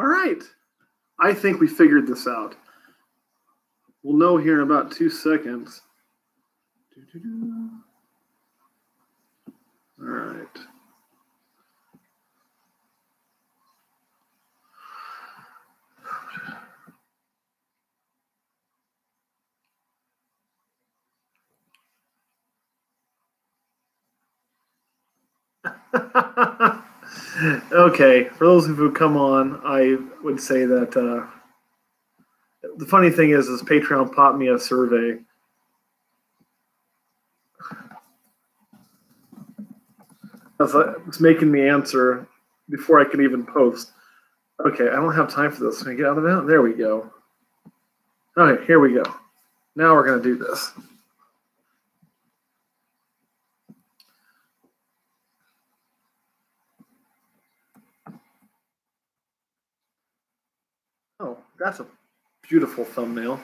All right. I think we figured this out. We'll know here in about 2 seconds. All right. Okay, for those who come on, I would say that the funny thing is Patreon popped me a survey. It's making me answer before I can even post. Okay, I don't have time for this. Can I get out of that? There we go. Okay, here we go. Now we're going to do this. Oh, that's a beautiful thumbnail.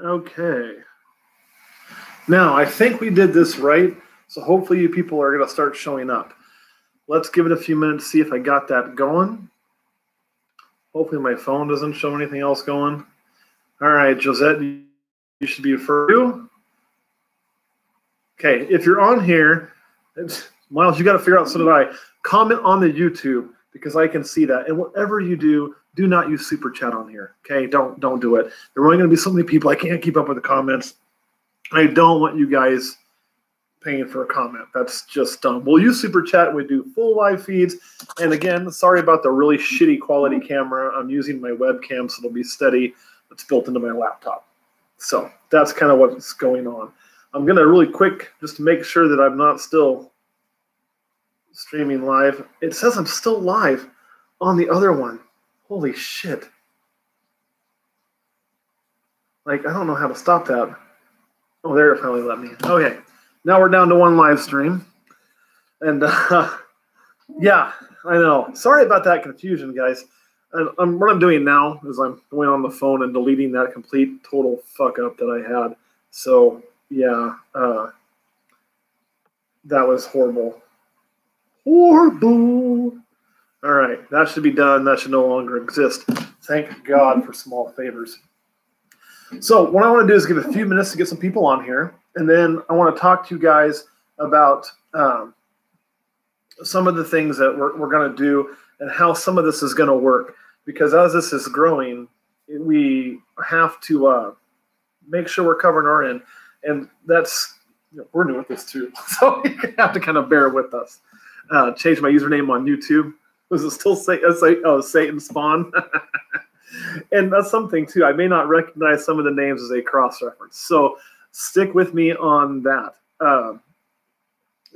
Okay. Now, I think we did this right, so hopefully you people are going to start showing up. Let's give it a few minutes to see if I got that going. Hopefully my phone doesn't show anything else going. All right, Josette, you should be for. Okay, if you're on here, Miles, you got to figure out, so did I. Comment on the YouTube because I can see that. And whatever you do not use Super Chat on here. Okay, don't do it. There are only going to be so many people. I can't keep up with the comments. I don't want you guys paying for a comment. That's just dumb. We'll use Super Chat. We do full live feeds. And again, sorry about the really shitty quality camera. I'm using my webcam, so it'll be steady. It's built into my laptop. So that's kind of what's going on. I'm going to really quick, just to make sure that I'm not still streaming live. It says I'm still live on the other one. Holy shit. Like, I don't know how to stop that. Oh, there it finally let me. Okay. Now we're down to one live stream. And, yeah, I know. Sorry about that confusion, guys. And what I'm doing now is I'm going on the phone and deleting that complete total fuck up that I had. So, yeah, that was horrible. Horrible. All right, that should be done. That should no longer exist. Thank God for small favors. So what I want to do is give a few minutes to get some people on here, and then I want to talk to you guys about some of the things that we're going to do and how some of this is going to work. Because as this is growing, we have to make sure we're covering our end, and that's we're new at this too, so you have to kind of bear with us. Change my username on YouTube. Was it still Satan Spawn? And that's something too. I may not recognize some of the names as a cross-reference, so stick with me on that.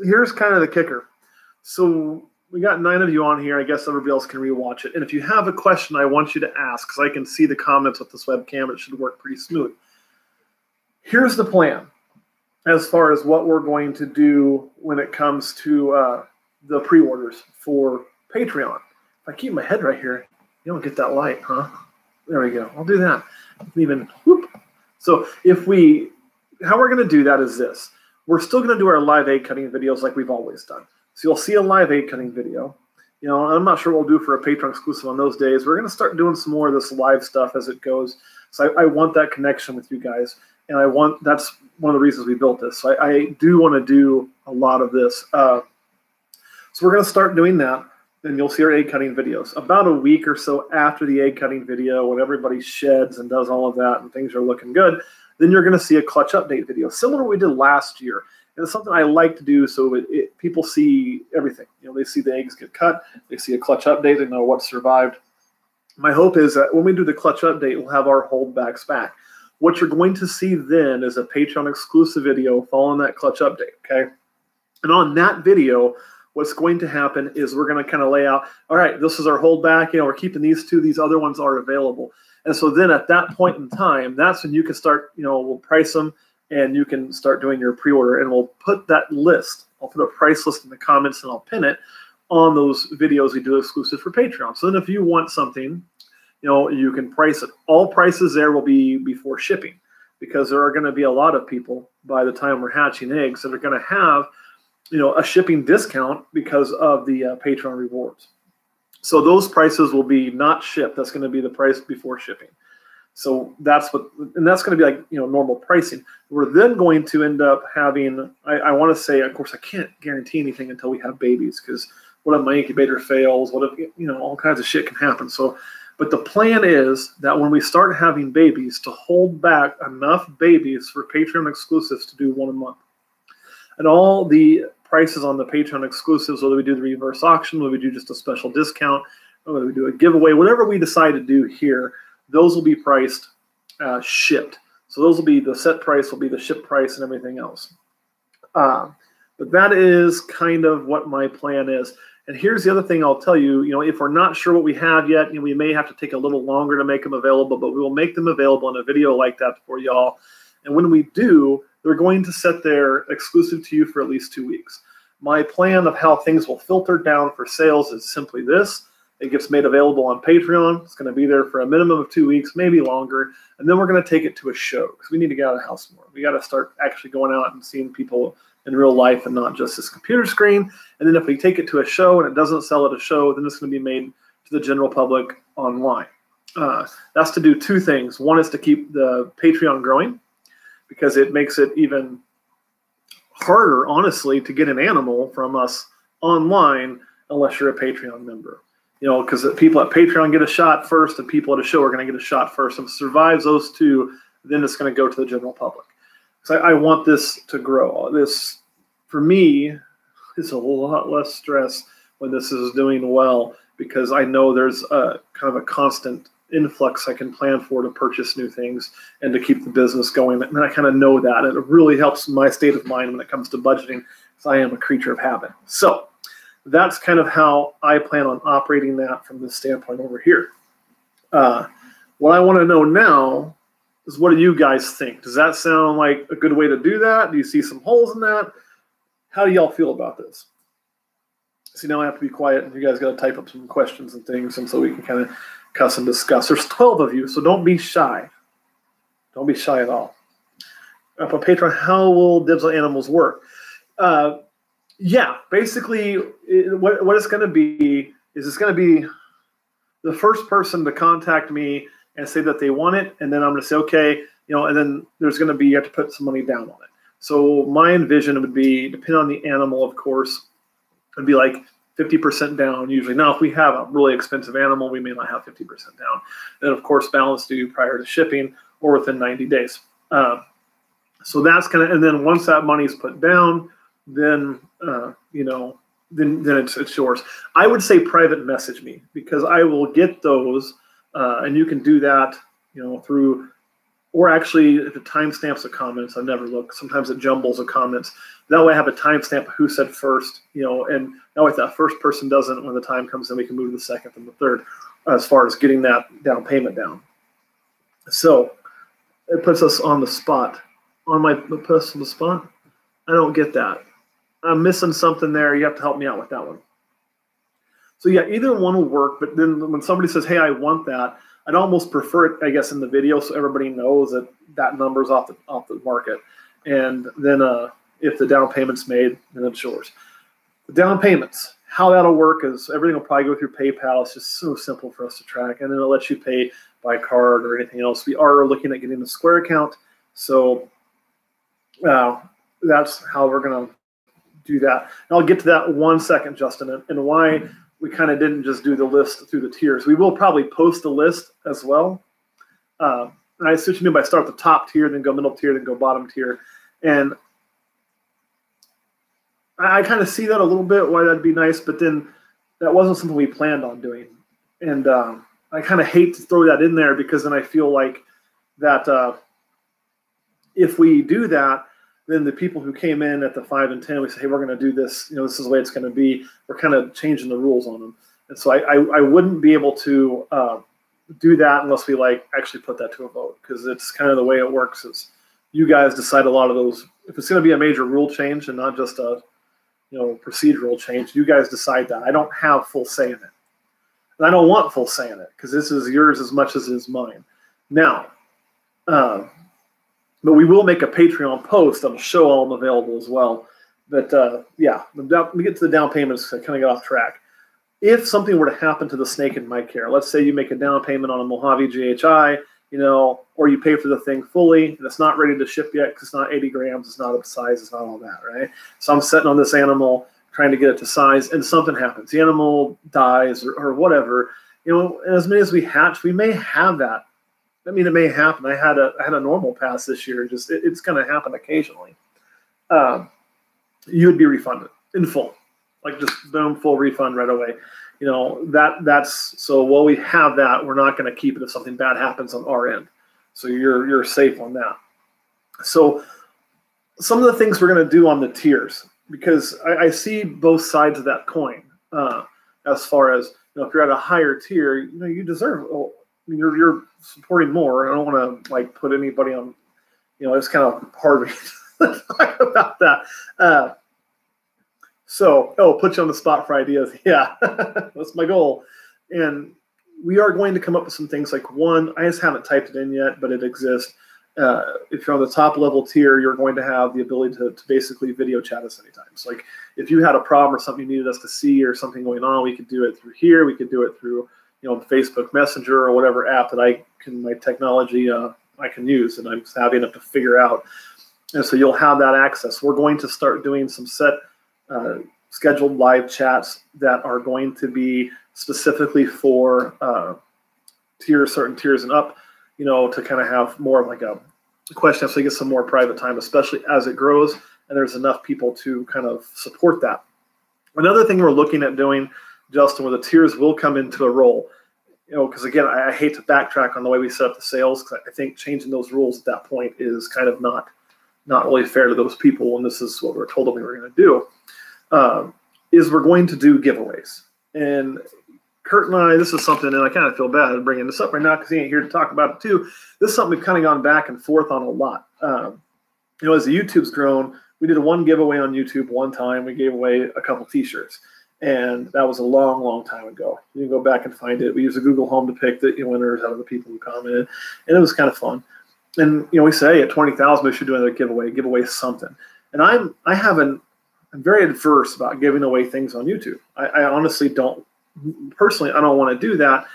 Here's kind of the kicker. So we got 9 of you on here. I guess everybody else can rewatch it. And if you have a question, I want you to ask because I can see the comments with this webcam. It should work pretty smooth. Here's the plan as far as what we're going to do when it comes to the pre-orders for Patreon. If I keep my head right here, you don't get that light, huh? There we go. I'll do that. Even whoop. So how we're going to do that is this. We're still going to do our live egg cutting videos like we've always done. So you'll see a live egg cutting video. I'm not sure what we'll do for a Patreon exclusive on those days. We're going to start doing some more of this live stuff as it goes. So I want that connection with you guys. And that's one of the reasons we built this. So I do want to do a lot of this. So we're going to start doing that. Then you'll see our egg cutting videos. About a week or so after the egg cutting video, when everybody sheds and does all of that and things are looking good, then you're going to see a clutch update video, similar to what we did last year. And it's something I like to do so people see everything. They see the eggs get cut, they see a clutch update, they know what survived. My hope is that when we do the clutch update, we'll have our holdbacks back. What you're going to see then is a Patreon exclusive video following that clutch update, okay? And on that video, what's going to happen is we're going to kind of lay out, all right, this is our holdback. We're keeping these two. These other ones are available. And so then at that point in time, that's when you can start, we'll price them and you can start doing your pre-order. And we'll put that list. I'll put a price list in the comments and I'll pin it on those videos we do exclusive for Patreon. So then if you want something, you can price it. All prices there will be before shipping, because there are going to be a lot of people by the time we're hatching eggs that are going to have, a shipping discount because of the Patreon rewards. So those prices will be not shipped. That's going to be the price before shipping. So that's going to be like, normal pricing. We're then going to end up having, I want to say, of course, I can't guarantee anything until we have babies, because what if my incubator fails? What if, all kinds of shit can happen. So, but the plan is that when we start having babies, to hold back enough babies for Patreon exclusives to do one a month. And all the prices on the Patreon exclusives, whether we do the reverse auction, whether we do just a special discount, whether we do a giveaway, whatever we decide to do here, those will be priced shipped. So those will be, the set price will be the ship price and everything else. But that is kind of what my plan is. And here's the other thing I'll tell you, if we're not sure what we have yet, we may have to take a little longer to make them available, but we will make them available in a video like that for y'all. And when we do, they're going to sit there exclusive to you for at least 2 weeks. My plan of how things will filter down for sales is simply this. It gets made available on Patreon. It's going to be there for a minimum of 2 weeks, maybe longer. And then we're going to take it to a show, because we need to get out of the house more. We got to start actually going out and seeing people in real life and not just this computer screen. And then if we take it to a show and it doesn't sell at a show, then it's going to be made to the general public online. That's to do two things. One is to keep the Patreon growing, because it makes it even harder, honestly, to get an animal from us online unless you're a Patreon member. Because people at Patreon get a shot first and people at a show are going to get a shot first. If it survives those two, then it's going to go to the general public. So I want this to grow. This, for me, is a lot less stress when this is doing well, because I know there's a kind of a constant influx I can plan for to purchase new things and to keep the business going. And I kind of know that. And it really helps my state of mind when it comes to budgeting, because I am a creature of habit. So that's kind of how I plan on operating that from this standpoint over here. What I want to know now is, what do you guys think? Does that sound like a good way to do that? Do you see some holes in that? How do y'all feel about this? See, now I have to be quiet, and you guys got to type up some questions and things, and so we can kind of cuss and discuss. There's 12 of you, so don't be shy. Don't be shy at all. Up on Patreon, how will Dibs on Animals work? Yeah, basically, what it's going to be is, it's going to be the first person to contact me and say that they want it, and then I'm going to say, okay, and then there's going to be, you have to put some money down on it. So my envision would be, depending on the animal, of course, it'd be like 50% down usually. Now, if we have a really expensive animal, we may not have 50% down. Then, of course, balance due prior to shipping or within 90 days. So that's kind of, and then once that money's put down, then then it's yours. I would say private message me, because I will get those, and you can do that, through, or actually if it timestamps the comments. I never look. Sometimes it jumbles the comments. That way I have a timestamp who said first, and now if that first person doesn't, when the time comes in, we can move to the second and the third as far as getting that down payment down. So it puts us on the spot. Put us on the spot? I don't get that. I'm missing something there. You have to help me out with that one. So yeah, either one will work, but then when somebody says, hey, I want that, I'd almost prefer it, I guess, in the video so everybody knows that that number's off the market. And then if the down payment's made, then it's yours. The down payments, how that'll work is everything will probably go through PayPal. It's just so simple for us to track. And then it'll let you pay by card or anything else. We are looking at getting a Square account. So that's how we're going to do that. And I'll get to that 1 second, Justin, and why we kind of didn't just do the list through the tiers. We will probably post the list as well. And I see what you mean by start at the top tier, then go middle tier, then go bottom tier. And I kind of see that a little bit, why that'd be nice, but then that wasn't something we planned on doing. And I kind of hate to throw that in there, because then I feel like that if we do that, then the people who came in at the 5 and 10, we say, hey, we're going to do this. This is the way it's going to be. We're kind of changing the rules on them. And so I wouldn't be able to do that unless we actually put that to a vote, because it's kind of the way it works is you guys decide a lot of those. If it's going to be a major rule change and not just a procedural change, you guys decide that. I don't have full say in it. And I don't want full say in it because this is yours as much as it is mine. Now, but we will make a Patreon post that'll show all of them available as well. But let me get to the down payments because I kind of got off track. If something were to happen to the Snake and Mike here, let's say you make a down payment on a Mojave GHI, or you pay for the thing fully and it's not ready to ship yet because it's not 80 grams, it's not up size, it's not all that, right? So I'm sitting on this animal trying to get it to size and something happens. The animal dies or whatever. As many as we hatch, we may have that. I mean, it may happen. I had a normal pass this year. Just it's going to happen occasionally. You would be refunded in full, just boom, full refund right away. That's so while we have that, we're not going to keep it if something bad happens on our end. So you're safe on that. So some of the things we're going to do on the tiers, because I see both sides of that coin. As far as if you're at a higher tier, you deserve. You're supporting more. I don't want to put anybody on. It's kind of hard to talk about that. Put you on the spot for ideas. Yeah, that's my goal. And we are going to come up with some things one, I just haven't typed it in yet, but it exists. If you're on the top level tier, you're going to have the ability to basically video chat us anytime. So if you had a problem or something you needed us to see or something going on, we could do it through here. We could do it through, Facebook Messenger or whatever app that my technology I can use and I'm savvy enough to figure out. And so you'll have that access. We're going to start doing some set scheduled live chats that are going to be specifically for certain tiers and up, to kind of have more of a question, so you get some more private time, especially as it grows and there's enough people to kind of support that. Another thing we're looking at doing, Justin, where the tiers will come into a role, because again, I hate to backtrack on the way we set up the sales, because I think changing those rules at that point is kind of not really fair to those people, and this is what we're told that we were going to do, is we're going to do giveaways. And Kurt and I, this is something, and I kind of feel bad bringing this up right now because he ain't here to talk about it too. This is something we've kind of gone back and forth on a lot. As the YouTube's grown, we did one giveaway on YouTube one time. We gave away a couple T-shirts, and that was a long, long time ago. You can go back and find it. We used a Google Home to pick the winners out of the people who commented, and it was kind of fun. And we say at 20,000 we should do another giveaway something. And I'm very adverse about giving away things on YouTube. I honestly don't. Personally, I don't want to do that,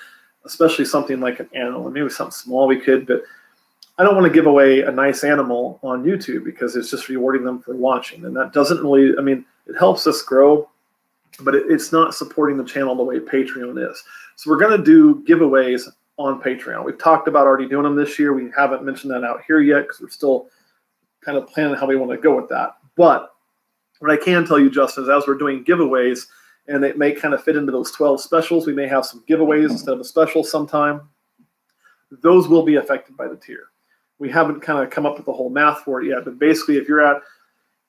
especially something like an animal. Maybe something small we could, but I don't want to give away a nice animal on YouTube because it's just rewarding them for watching. And that doesn't really, it helps us grow, but it's not supporting the channel the way Patreon is. So we're going to do giveaways on Patreon. We've talked about already doing them this year. We haven't mentioned that out here yet because we're still kind of planning how we want to go with that. But what I can tell you, Justin, is as we're doing giveaways, and it may kind of fit into those 12 specials, we may have some giveaways instead of a special sometime. Those will be affected by the tier. We haven't kind of come up with the whole math for it yet, but basically if you're at,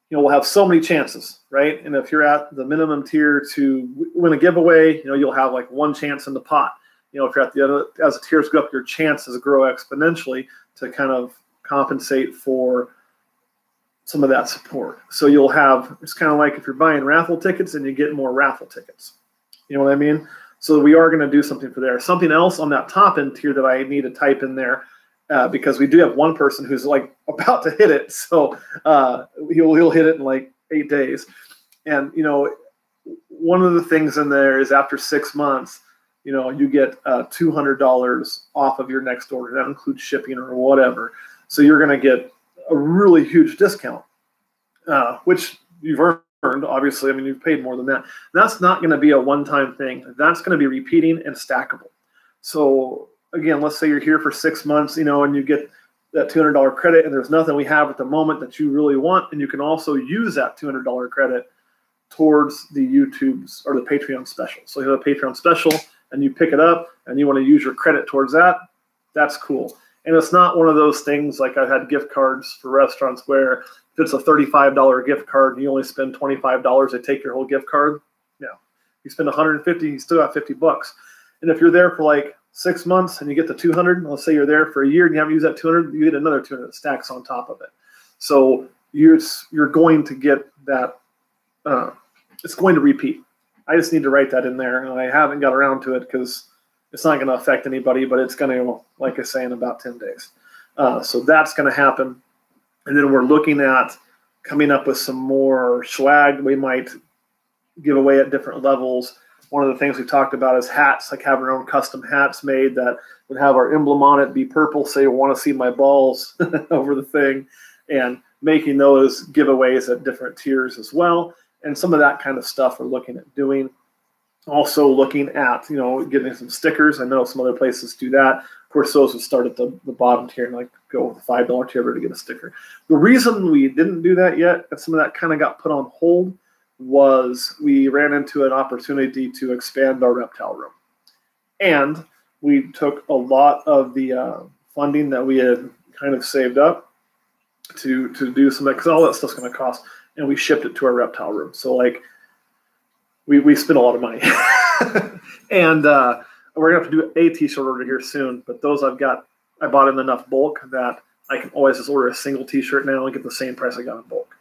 we'll have so many chances, right? And if you're at the minimum tier to win a giveaway, you'll have one chance in the pot. If you're at the other, as the tiers go up, your chances grow exponentially to kind of compensate for some of that support. So you'll have, it's kind of like if you're buying raffle tickets and you get more raffle tickets. You know what I mean? So we are going to do something for there. Something else on that top end tier that I need to type in there, because we do have one person who's about to hit it. So he'll hit it in 8 days. And, one of the things in there is after 6 months, you get $200 off of your next order. That includes shipping or whatever. So you're going to get a really huge discount, which you've earned, obviously. You've paid more than that. That's not going to be a one-time thing. That's going to be repeating and stackable. So again, let's say you're here for 6 months, and you get that $200 credit, and there's nothing we have at the moment that you really want, and you can also use that $200 credit towards the YouTube's or the Patreon special. So you have a Patreon special, and you pick it up, and you want to use your credit towards that. That's cool. And it's not one of those things like I've had gift cards for restaurants where if it's a $35 gift card and you only spend $25, they take your whole gift card. Yeah. You spend $150, you still got $50. And if you're there for like 6 months and you get the 200, let's say you're there for a year and you haven't used that 200, you get another 200 that stacks on top of it. So you're going to get that. It's going to repeat. I just need to write that in there, and I haven't got around to it because it's not going to affect anybody, but it's going to, like I say, in about 10 days. So that's going to happen. And then we're looking at coming up with some more swag we might give away at different levels. One of the things we talked about is hats, like having our own custom hats made that would have our emblem on it, be purple, say, want to see my balls over the thing, and making those giveaways at different tiers as well. And some of that kind of stuff we're looking at doing. Also looking at, getting some stickers. I know some other places do that. Of course, those would start at the bottom tier and like go with the $5 tier to get a sticker. The reason we didn't do that yet, and some of that kind of got put on hold, was we ran into an opportunity to expand our reptile room. And we took a lot of the funding that we had kind of saved up to do some, because all that stuff's going to cost, and we shipped it to our reptile room. So like we spent a lot of money. And we're going to have to do a t-shirt order here soon, but those I bought in enough bulk that I can always just order a single t-shirt now and get the same price I got in bulk.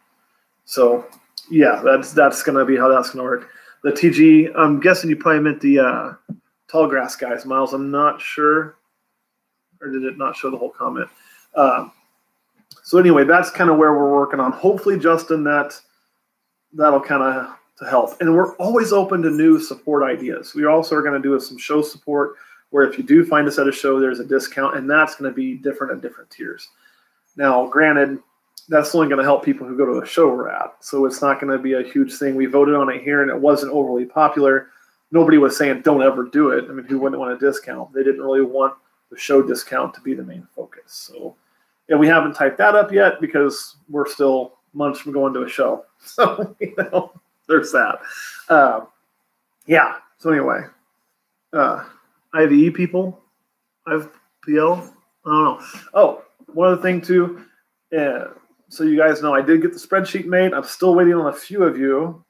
So yeah, that's going to be how that's going to work. The TG, I'm guessing you probably meant the tall grass guys, Miles. I'm not sure. Or did it not show the whole comment? So anyway, that's kind of where we're working on. Hopefully, Justin, that'll kind of to help. And we're always open to new support ideas. We also are going to do some show support where if you do find us at a show, there's a discount, and that's going to be different at different tiers. Now, granted, that's only going to help people who go to the show we're at. So it's not going to be a huge thing. We voted on it here, and it wasn't overly popular. Nobody was saying don't ever do it. I mean, who wouldn't want a discount? They didn't really want the show discount to be the main focus. So, and we haven't typed that up yet because we're still months from going to a show. So, there's that. Yeah. So anyway, IVE people, IVPL, I don't know. Oh, one other thing too. So you guys know I did get the spreadsheet made. I'm still waiting on a few of you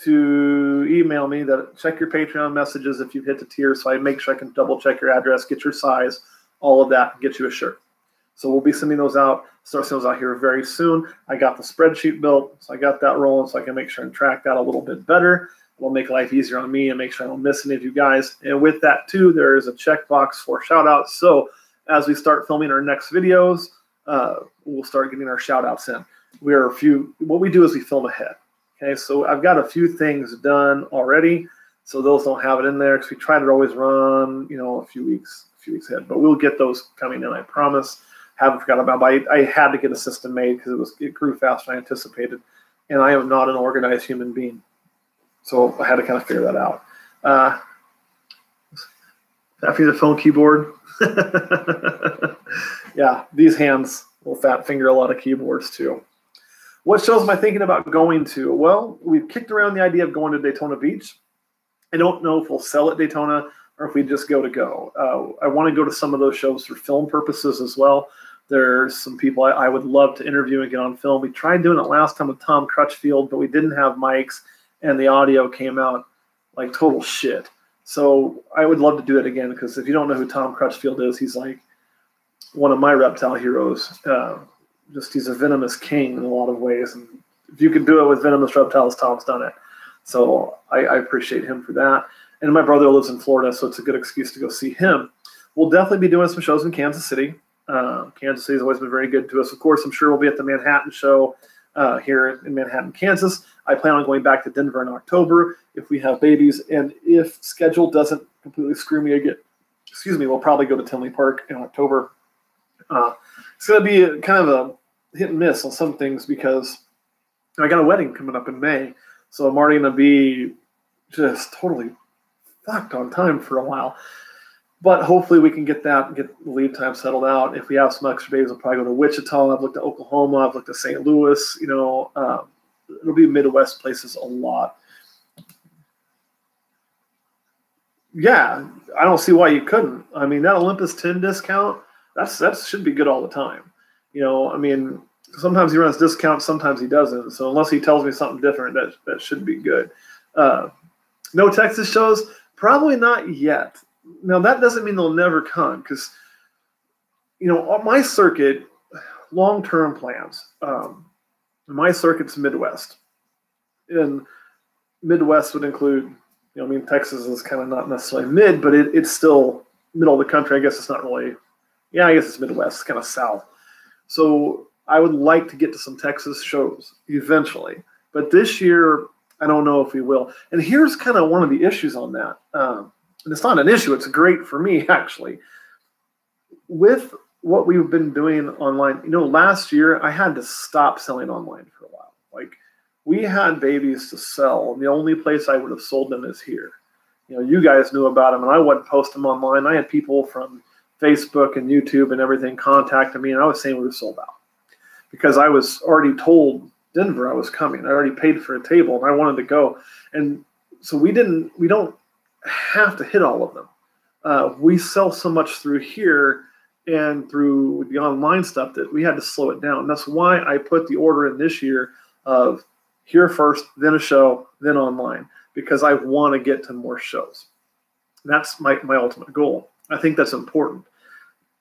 to email me that check your Patreon messages if you've hit the tier, so I make sure I can double check your address, get your size, all of that, and get you a shirt. So we'll be sending those out, start sending those out here very soon. I got the spreadsheet built, so I got that rolling so I can make sure and track that a little bit better. It'll make life easier on me and make sure I don't miss any of you guys. And with that too, there is a checkbox for shout outs. So as we start filming our next videos, we'll start getting our shout outs in. What we do is we film ahead. Okay, so I've got a few things done already, so those don't have it in there because we try to always run, a few weeks ahead. But we'll get those coming in, I promise. Haven't forgotten about it. I had to get a system made because it grew faster than I anticipated, and I am not an organized human being, so I had to kind of figure that out. After the phone keyboard, yeah, these hands will fat finger a lot of keyboards too. What shows am I thinking about going to? Well, we've kicked around the idea of going to Daytona Beach. I don't know if we'll sell at Daytona or if we just go. I want to go to some of those shows for film purposes as well. There's some people I would love to interview and get on film. We tried doing it last time with Tom Crutchfield, but we didn't have mics, and the audio came out like total shit. So I would love to do it again because if you don't know who Tom Crutchfield is, he's like one of my reptile heroes. He's a venomous king in a lot of ways. And if you can do it with venomous reptiles, Tom's done it. So I appreciate him for that. And my brother lives in Florida, so it's a good excuse to go see him. We'll definitely be doing some shows in Kansas City. Kansas City has always been very good to us. Of course, I'm sure we'll be at the Manhattan show here in Manhattan, Kansas. I plan on going back to Denver in October if we have babies. And if schedule doesn't completely screw me again, we'll probably go to Tinley Park in October. It's going to be kind of a hit and miss on some things because I got a wedding coming up in May. So I'm already going to be just totally fucked on time for a while. But hopefully we can get the lead time settled out. If we have some extra babies, I'll probably go to Wichita. I've looked at Oklahoma. I've looked at St. Louis. It'll be Midwest places a lot. Yeah, I don't see why you couldn't. I mean, that Olympus 10 discount that should be good all the time. I mean, sometimes he runs discounts, sometimes he doesn't. So unless he tells me something different, that should be good. No Texas shows? Probably not yet. Now, that doesn't mean they'll never come because, my circuit, long-term plans, my circuit's Midwest. And Midwest would include, Texas is kind of not necessarily mid, but it's still middle of the country. I guess it's not really, I guess it's Midwest, it's kind of south. So I would like to get to some Texas shows eventually. But this year, I don't know if we will. And here's kind of one of the issues on that. And it's not an issue. It's great for me, actually. With what we've been doing online, last year I had to stop selling online for a while. Like, we had babies to sell, and the only place I would have sold them is here. You guys knew about them, and I wouldn't post them online. I had people from Facebook and YouTube and everything contacting me, and I was saying we were sold out because I was already told Denver I was coming. I already paid for a table, and I wanted to go. And so we don't have to hit all of them. We sell so much through here and through the online stuff that we had to slow it down. And that's why I put the order in this year of here first, then a show, then online, because I want to get to more shows. That's my ultimate goal. I think that's important.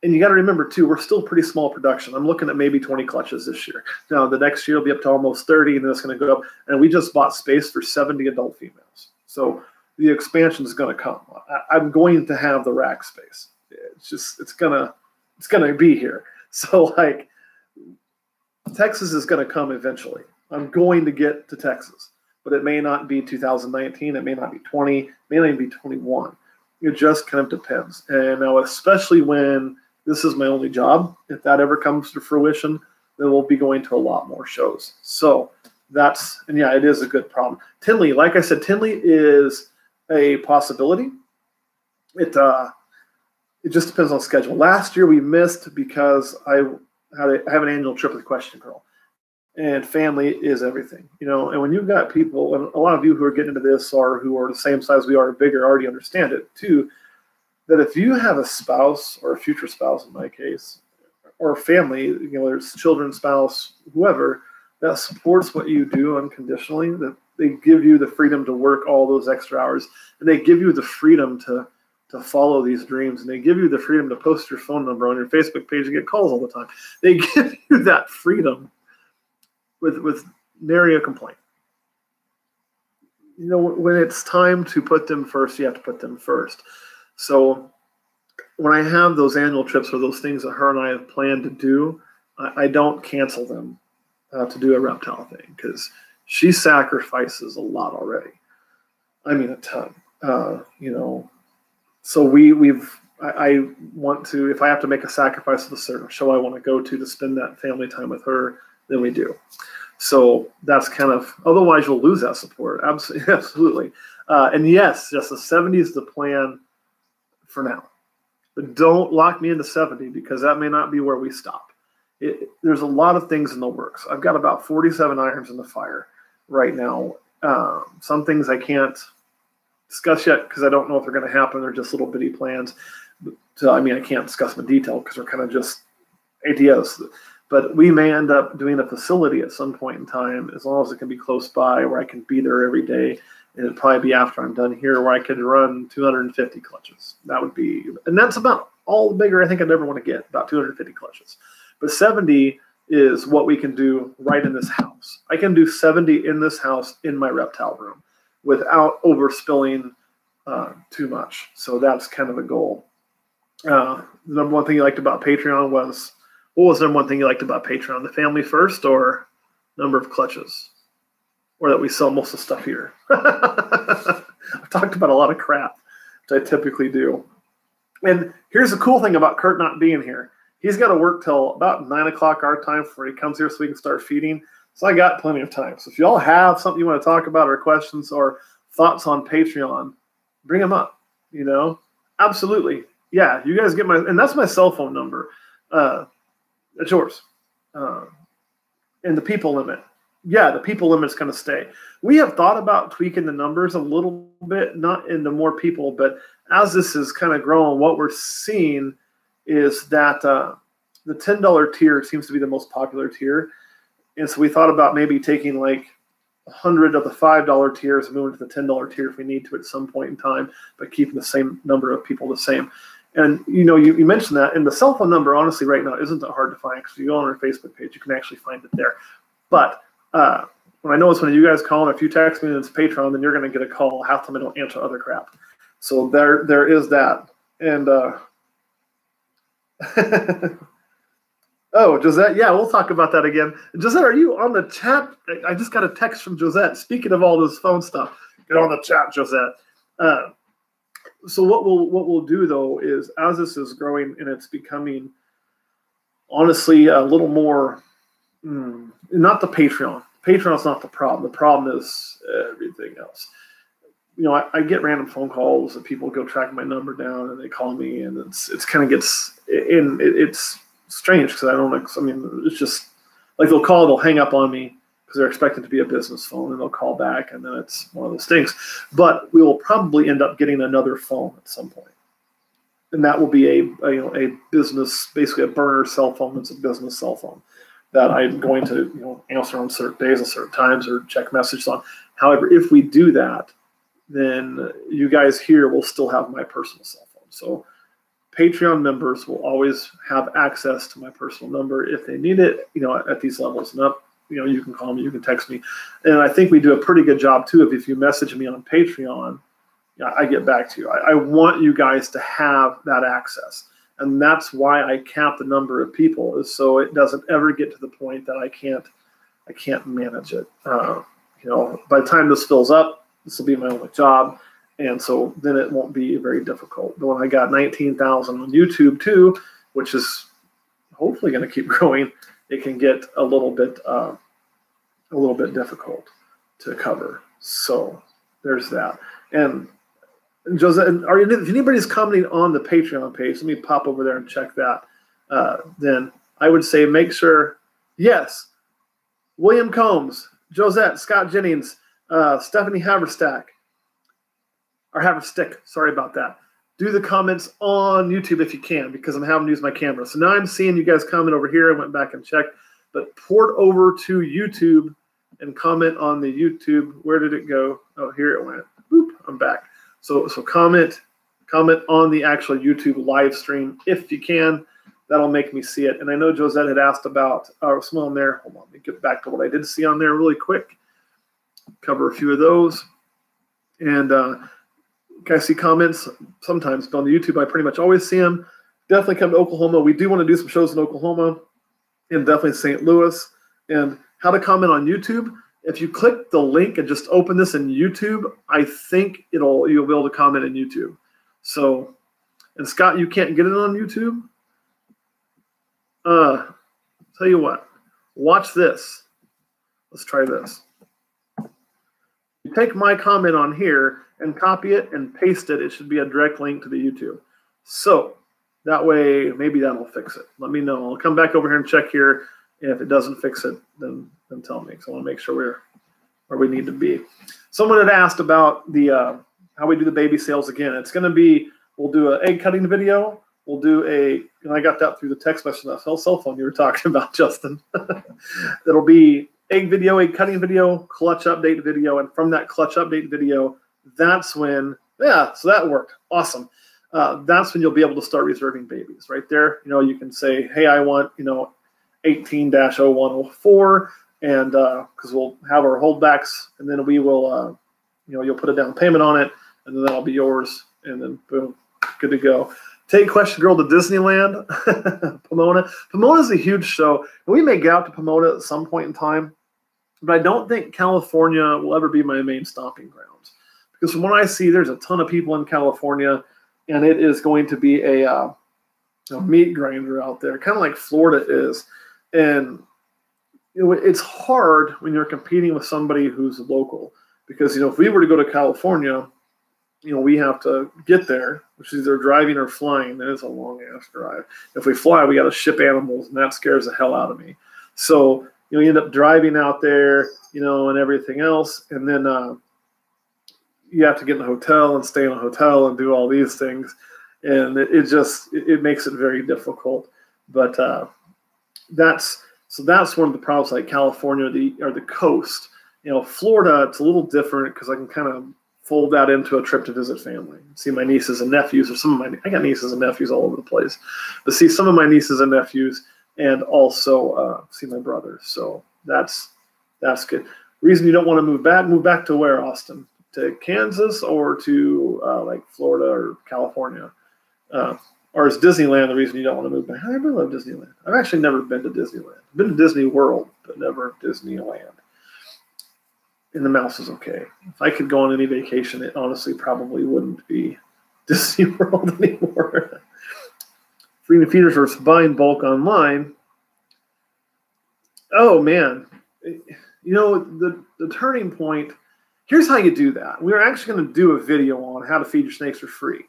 And you got to remember, too, we're still pretty small production. I'm looking at maybe 20 clutches this year. Now, the next year will be up to almost 30, and then it's going to go up. And we just bought space for 70 adult females. So the expansion is going to come. I'm going to have the rack space. It's going to be here. So, Texas is going to come eventually. I'm going to get to Texas, but it may not be 2019. It may not be 20. It may not even be 21. It just kind of depends. And now, especially when this is my only job, if that ever comes to fruition, then we'll be going to a lot more shows. So it is a good problem. Tinley, like I said, Tinley is a possibility. It just depends on schedule. Last year we missed because I have an annual trip with Question Girl. And family is everything, and when you've got people, and a lot of you who are getting into this or who are the same size we are or bigger already understand it too, that if you have a spouse or a future spouse in my case, or a family, whether it's children, spouse, whoever, that supports what you do unconditionally, that they give you the freedom to work all those extra hours, and they give you the freedom to follow these dreams, and they give you the freedom to post your phone number on your Facebook page and get calls all the time. They give you that freedom with nary a complaint. When it's time to put them first, you have to put them first. So when I have those annual trips or those things that her and I have planned to do, I don't cancel them to do a reptile thing because she sacrifices a lot already. I mean, a ton. So I want to, if I have to make a sacrifice of a certain show I want to go to spend that family time with her, then we do. So that's kind of, otherwise you'll lose that support. Absolutely. And yes, just the 70 is the plan for now. But don't lock me into 70 because that may not be where we stop. There's a lot of things in the works. I've got about 47 irons in the fire right now. Some things I can't discuss yet because I don't know if they're going to happen. They're just little bitty plans. So, I can't discuss them in detail because they're kind of just ideas. But we may end up doing a facility at some point in time, as long as it can be close by, where I can be there every day. And it'd probably be after I'm done here, where I could run 250 clutches. That would be, and that's about all the bigger I think I'd ever want to get, about 250 clutches. But 70 is what we can do right in this house. I can do 70 in this house in my reptile room without overspilling too much. So that's kind of the goal. The number one thing you liked about Patreon was, what was the number one thing you liked about Patreon? The family first or number of clutches? Or that we sell most of the stuff here? I've talked about a lot of crap, which I typically do. And here's the cool thing about Kurt not being here. He's got to work till about 9 o'clock our time before he comes here so we can start feeding. So I got plenty of time. So if y'all have something you want to talk about or questions or thoughts on Patreon, bring them up, Absolutely. Yeah, you guys get and that's my cell phone number. It's yours. And the people limit. Yeah, the people limit's going to stay. We have thought about tweaking the numbers a little bit, not into more people, but as this is kind of growing, what we're seeing is that the $10 tier seems to be the most popular tier. And so we thought about maybe taking like 100 of the $5 tiers and moving to the $10 tier if we need to at some point in time, but keeping the same number of people the same. And you mentioned that, and the cell phone number, honestly, right now isn't that hard to find because you go on our Facebook page, you can actually find it there. But when I notice when you guys call and if you text me and it's Patreon, then you're going to get a call. Half the time I don't answer other crap. So there is that. And oh, Josette, yeah, we'll talk about that again. Josette, are you on the chat? I just got a text from Josette. Speaking of all this phone stuff, get on the chat, Josette. So what we'll do though is, as this is growing and it's becoming, honestly, a little more, not the Patreon. Patreon's not the problem. The problem is everything else. I get random phone calls and people go track my number down and they call me, and it's kind of gets in. It's strange because it's just like they'll call, they'll hang up on me because they're expecting to be a business phone, and they'll call back, and then it's one of those things. But we will probably end up getting another phone at some point, and that will be a business, basically a burner cell phone. That's a business cell phone that I'm going to answer on certain days and certain times or check messages on. However, if we do that, then you guys here will still have my personal cell phone. So Patreon members will always have access to my personal number if they need it, at these levels and up. You can call me, you can text me. And I think we do a pretty good job too. If you message me on Patreon, I get back to you. I want you guys to have that access. And that's why I cap the number of people, is so it doesn't ever get to the point that I can't manage it. By the time this fills up, this will be my only job. And so then it won't be very difficult. But when I got 19,000 on YouTube too, which is hopefully going to keep growing, it can get a little bit difficult to cover. So there's that. And Josette, if anybody's commenting on the Patreon page, let me pop over there and check that. Then I would say make sure, yes, William Combs, Josette, Scott Jennings, Stephanie Haverstick, sorry about that. Do the comments on YouTube if you can, because I'm having to use my camera. So now I'm seeing you guys comment over here. I went back and checked, but port over to YouTube and comment on the YouTube. Where did it go? Oh, here it went. Boop, I'm back. So comment on the actual YouTube live stream if you can. That'll make me see it. And I know Josette had asked about someone on there. Hold on, let me get back to what I did see on there really quick. Cover a few of those. And I see comments sometimes, but on the YouTube I pretty much always see them. Definitely come to Oklahoma. We do want to do some shows in Oklahoma and definitely St. Louis. And how to comment on YouTube. If you click the link and just open this in YouTube, I think you'll be able to comment in YouTube. So, and Scott, you can't get it on YouTube? Tell you what, watch this. Let's try this. You take my comment on here and copy it and paste it. It should be a direct link to the YouTube. So that way, maybe that'll fix it. Let me know. I'll come back over here and check here. And if it doesn't fix it, then tell me. So I want to make sure we're where we need to be. Someone had asked about the how we do the baby sales again. It's going to be, we'll do an egg cutting video. We'll do and I got that through the text message on that cell phone you were talking about, Justin. It'll be egg cutting video, clutch update video. And from that clutch update video, that's when, so that worked. Awesome. That's when you'll be able to start reserving babies right there. You can say, hey, I want, 18-0104, and because we'll have our holdbacks, and then we will, you'll put a down payment on it, and then that'll be yours, and then boom, good to go. Take Question Girl to Disneyland, Pomona. Pomona's a huge show. We may get out to Pomona at some point in time, but I don't think California will ever be my main stomping grounds, because from what I see, there's a ton of people in California, and it is going to be a meat grinder out there, kind of like Florida is. And it's hard when you're competing with somebody who's local, because if we were to go to California, we have to get there, which is either driving or flying. That is a long ass drive. If we fly, we got to ship animals, and that scares the hell out of me. So you end up driving out there, and everything else, and then you have to get in a hotel and stay in a hotel and do all these things. and it makes it very difficult. But that's one of the problems, like California or the coast. Florida, it's a little different because I can kind of fold that into a trip to visit family, see my nieces and nephews, or I got nieces and nephews all over the place, but see some of my nieces and nephews, and also see my brother. So that's good. Reason you don't want to move back to where, Austin? To Kansas or to like Florida or California? Or is Disneyland the reason you don't want to move back? I really love Disneyland. I've actually never been to Disneyland. I've been to Disney World, but never Disneyland. And the mouse is okay. If I could go on any vacation, it honestly probably wouldn't be Disney World anymore. Freedom Feeders versus buying bulk online. Oh, man. The turning point, here's how you do that. We're actually going to do a video on how to feed your snakes for free.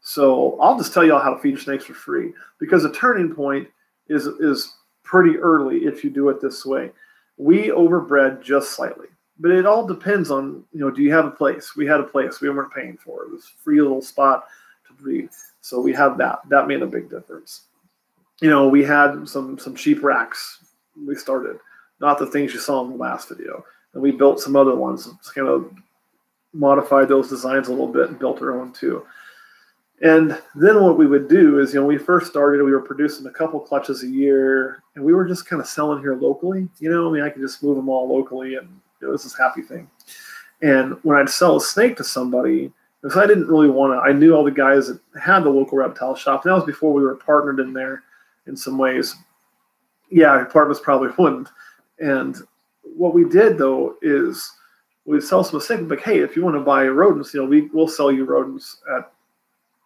So I'll just tell you all how to feed your snakes for free, because the turning point is pretty early if you do it this way. We overbred just slightly. But it all depends on, do you have a place? We had a place. We weren't paying for it. It was a free little spot to breed. So we had that. That made a big difference. We had some sheep racks we started, not the things you saw in the last video. And we built some other ones, just kind of modified those designs a little bit and built our own too. And then what we would do is, when we first started, we were producing a couple clutches a year, and we were just kind of selling here locally. I could just move them all locally, and it was this happy thing. And when I'd sell a snake to somebody, because I didn't really want to, I knew all the guys that had the local reptile shop. And that was before we were partnered in there in some ways. Yeah, partners probably wouldn't. And what we did, though, is we'd sell some snake, like, hey, if you want to buy rodents, we'll sell you rodents at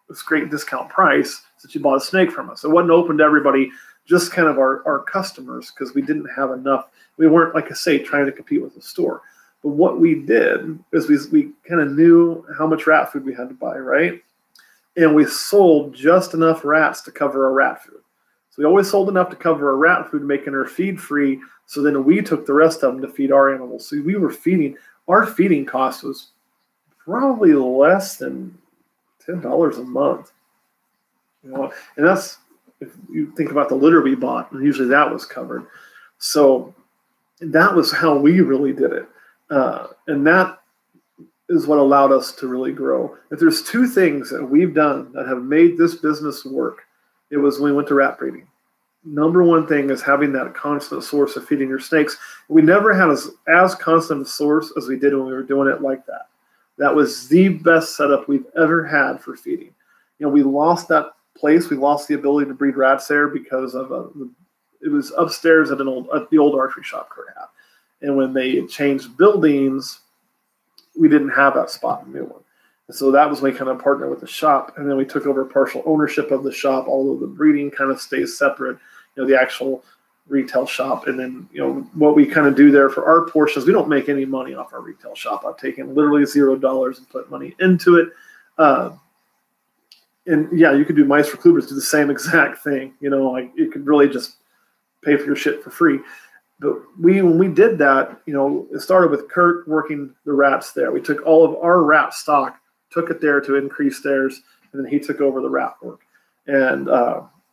this great discount price that you bought a snake from us. It wasn't open to everybody, just kind of our customers, because we didn't have enough. We weren't, like I say, trying to compete with the store. But what we did is we kind of knew how much rat food we had to buy, right? And we sold just enough rats to cover our rat food. So we always sold enough to cover our rat food, making our feed free. So then we took the rest of them to feed our animals. So we were our feeding cost was probably less than $10 a month. And that's, if you think about the litter we bought, and usually that was covered. So that was how we really did it. And that is what allowed us to really grow. If there's two things that we've done that have made this business work, it was when we went to rat breeding. Number one thing is having that constant source of feeding your snakes. We never had as constant a source as we did when we were doing it like that. That was the best setup we've ever had for feeding. We lost that place. We lost the ability to breed rats there because of it was upstairs at the old archery shop Kurt had. And when they changed buildings, we didn't have that spot in the new one. And so that was when we kind of partnered with the shop. And then we took over partial ownership of the shop, although the breeding kind of stays separate, the actual retail shop. And then, what we kind of do there for our portions, we don't make any money off our retail shop. I've taken literally $0 and put money into it. And yeah, you could do Mice for Klubers, do the same exact thing. Like you could really just pay for your shit for free. But when we did that, it started with Kurt working the rats there. We took all of our rat stock, took it there to increase theirs, and then he took over the rat work. And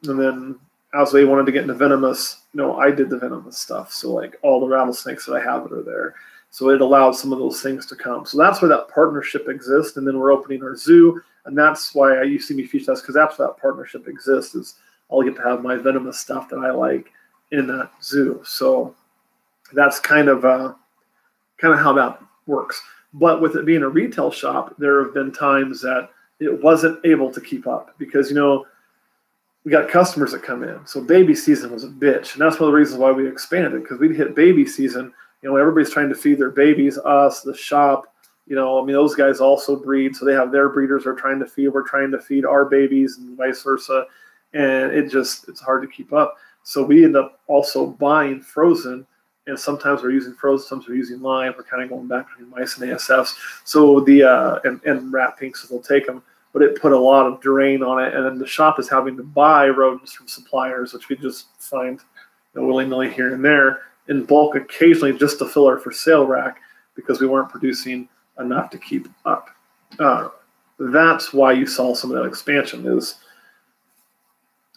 then as they wanted to get into venomous, I did the venomous stuff. So like all the rattlesnakes that I have that are there. So it allowed some of those things to come. So that's where that partnership exists. And then we're opening our zoo. And that's why you see me feature this, because that's where that partnership exists, is I'll get to have my venomous stuff that I like in that zoo. So that's kind of how that works. But with it being a retail shop, there have been times that it wasn't able to keep up because, we got customers that come in. So baby season was a bitch. And that's one of the reasons why we expanded, because we'd hit baby season. Everybody's trying to feed their babies, us, the shop. Those guys also breed. So they have their breeders are trying to feed. We're trying to feed our babies and vice versa. And it's hard to keep up. So we end up also buying frozen. And sometimes we're using frozen, sometimes we're using live. We're kind of going back between mice and ASFs. So and rat pinks, so they'll take them. But it put a lot of drain on it. And then the shop is having to buy rodents from suppliers, which we just find willy-nilly here and there in bulk occasionally just to fill our for sale rack because we weren't producing enough to keep up. that's why you saw some of that expansion. Is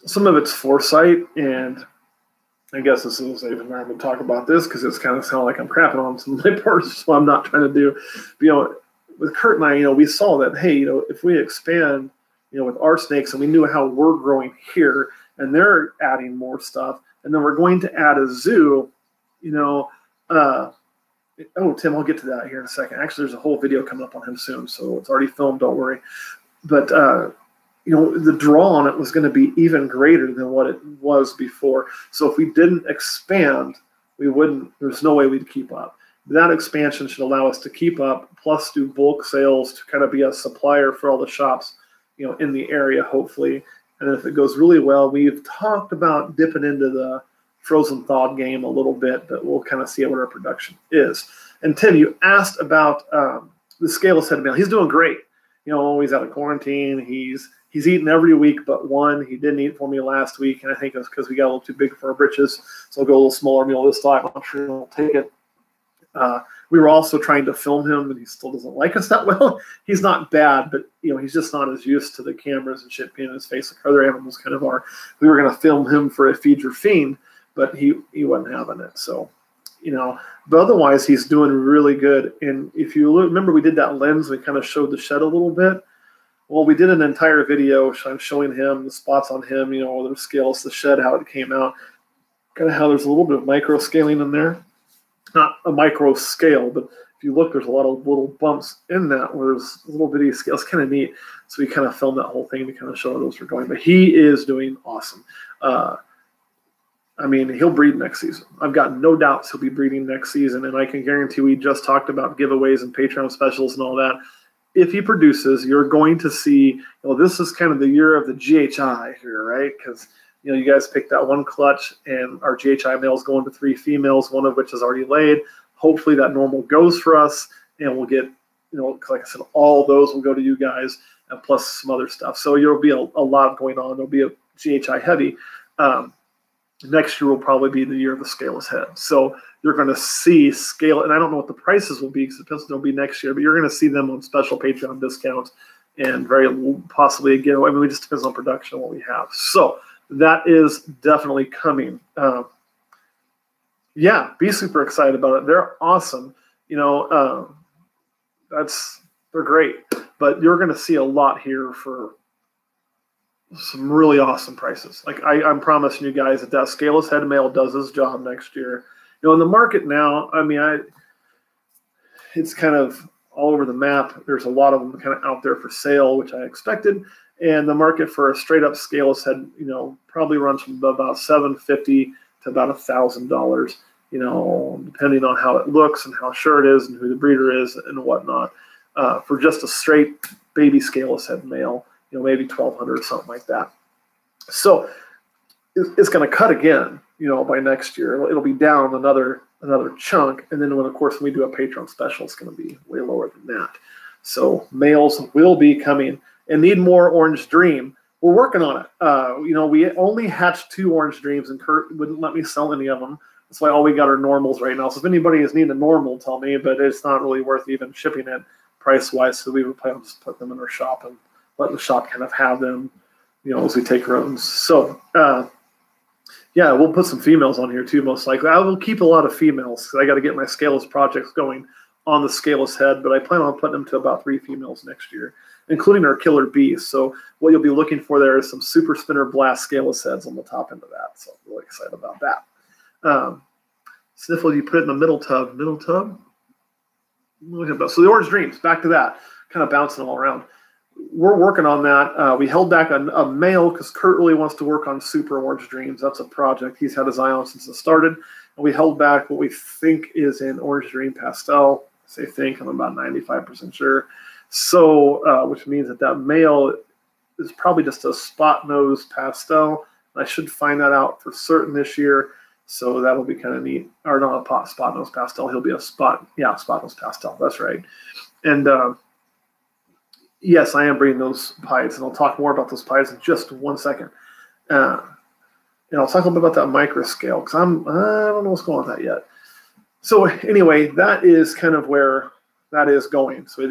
some of it's foresight, and I guess this is a safe environment to talk about this because it's kind of sound like I'm crapping on some of my parts, so I'm not trying to do. But, with Kurt and I, we saw that, hey, if we expand, with our snakes, and we knew how we're growing here, and they're adding more stuff, and then we're going to add a zoo, Tim, I'll get to that here in a second. Actually, there's a whole video coming up on him soon, so it's already filmed, don't worry. But, the draw on it was going to be even greater than what it was before. So if we didn't expand, there's no way we'd keep up. That expansion should allow us to keep up, plus do bulk sales to kind of be a supplier for all the shops, in the area, hopefully. And if it goes really well, we've talked about dipping into the frozen thawed game a little bit, but we'll kind of see what our production is. And Tim, you asked about the scaleless head male. He's doing great. He's out of quarantine. He's eating every week but one. He didn't eat for me last week, and I think it's because we got a little too big for our britches. So I'll go a little smaller meal this time. I'm sure he'll take it. We were also trying to film him, and he still doesn't like us that well. He's not bad, but he's just not as used to the cameras and shit being in his face like other animals kind of are. We were going to film him for a Feed Your Fiend, but he wasn't having it. So, but otherwise he's doing really good. And if you remember, we did that lens. We kind of showed the shed a little bit. Well, we did an entire video showing him the spots on him, the scales, the shed, how it came out, kind of how there's a little bit of micro scaling in there. Not a micro scale, but if you look, there's a lot of little bumps in that where there's little bitty scales, kind of neat. So we kind of filmed that whole thing to kind of show how those were going. But he is doing awesome. He'll breed next season. I've got no doubts he'll be breeding next season, and I can guarantee we just talked about giveaways and Patreon specials and all that. If he produces, you're going to see, this is kind of the year of the GHI here, right? Because you guys picked that one clutch, and our GHI male's going to 3 females, one of which is already laid. Hopefully that normal goes for us, and we'll get, like I said, all those will go to you guys, and plus some other stuff. So there'll be a lot going on. There'll be a GHI heavy. Next year will probably be the year of the scaleless head. So you're going to see scale, and I don't know what the prices will be because it depends on what they'll be next year, but you're going to see them on special Patreon discounts and very possibly a giveaway. It just depends on production and what we have. So that is definitely coming. Be super excited about it. They're awesome. They're great. But you're going to see a lot here for some really awesome prices. Like I'm promising you guys that scaleless head male does his job next year. In the market now, it's kind of all over the map. There's a lot of them kind of out there for sale, which I expected. And the market for a straight up scaleless head, probably runs from about $750 to about $1,000, depending on how it looks and how sure it is and who the breeder is and whatnot. For just a straight baby scaleless head male, maybe $1,200 or something like that. So it's going to cut again, by next year. It'll be down another chunk. And then when we do a Patreon special, it's going to be way lower than that. So males will be coming. And need more Orange Dream. We're working on it. We only hatched 2 Orange Dreams, and Kurt wouldn't let me sell any of them. That's why all we got are normals right now. So if anybody is needing a normal, tell me. But it's not really worth even shipping it price-wise. So we would plan to just put them in our shop and let the shop kind of have them, as we take runs. So, we'll put some females on here too, most likely. I will keep a lot of females because I got to get my scaleless projects going on the scaleless head. But I plan on putting them to about 3 females next year, including our killer bees. So what you'll be looking for there is some Super Spinner Blast scaleless heads on the top end of that. So I'm really excited about that. Sniffle, you put it in the middle tub. So the Orange Dreams, back to that, kind of bouncing all around. We're working on that. We held back a male because Kurt really wants to work on Super Orange Dreams. That's a project he's had his eye on since it started. And we held back what we think is an Orange Dream Pastel. I say think, I'm about 95% sure. So, which means that male is probably just a spot nose pastel. I should find that out for certain this year. So that'll be kind of neat. Or not a spot nose pastel. He'll be a spot nose pastel. That's right. And yes, I am breeding those pieds, and I'll talk more about those pieds in just 1 second. And I'll talk a little bit about that micro scale because I don't know what's going on with that yet. So anyway, that is kind of where that is going. So